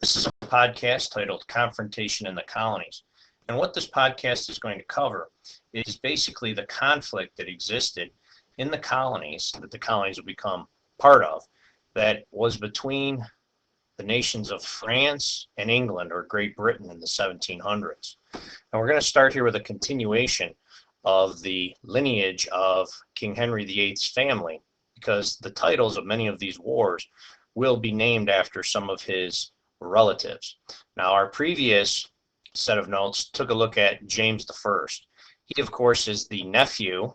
This is a podcast titled Confrontation in the Colonies. And what this podcast is going to cover is basically the conflict that existed in the colonies, that the colonies will become part of, that was between the nations of France and England, or Great Britain, in the 1700s. And we're going to start here with a continuation of the lineage of King Henry VIII's family, because the titles of many of these wars will be named after some of his relatives. Now, our previous set of notes took a look at James I. He, of course, is the nephew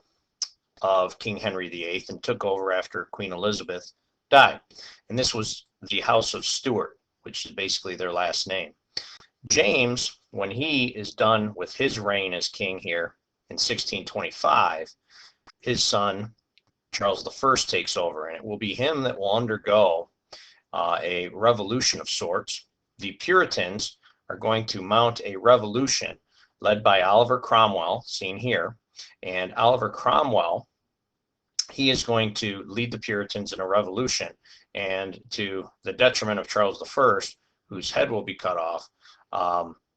of King Henry VIII and took over after Queen Elizabeth died. And this was the House of Stuart, which is basically their last name. James, when he is done with his reign as king here in 1625, his son Charles I takes over, and it will be him that will undergo a revolution of sorts. The Puritans are going to mount a revolution led by Oliver Cromwell, seen here. And Oliver Cromwell, he is going to lead the Puritans in a revolution, and to the detriment of Charles I, whose head will be cut off,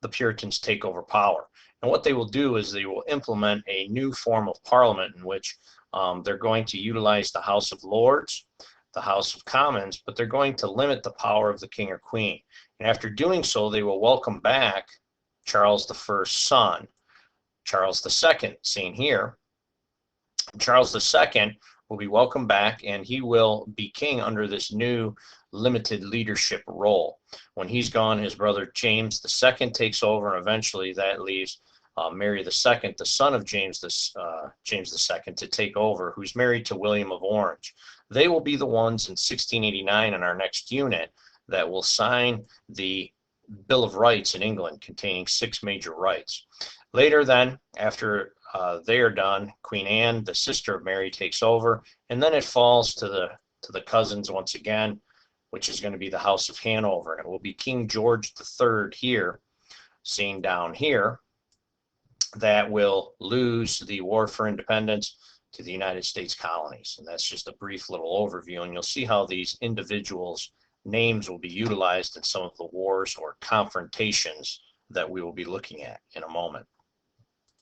the Puritans take over power. And what they will do is they will implement a new form of parliament in which they're going to utilize the House of Lords, the House of Commons, but they're going to limit the power of the king or queen. And after doing so, they will welcome back Charles I's son, Charles II, seen here. Charles II will be welcomed back, and he will be king under this new limited leadership role. When he's gone, his brother James II takes over, and eventually that leaves Mary II, the son of James II, to take over, who's married to William of Orange. They will be the ones in 1689 in our next unit that will sign the Bill of Rights in England, containing 6 major rights. Later then, after they are done, Queen Anne, the sister of Mary, takes over, and then it falls to the cousins once again, which is going to be the House of Hanover. And it will be King George III here, seen down here, that will lose the war for independence to the United States colonies. And that's just a brief little overview, and you'll see how these individuals' names will be utilized in some of the wars or confrontations that we will be looking at in a moment.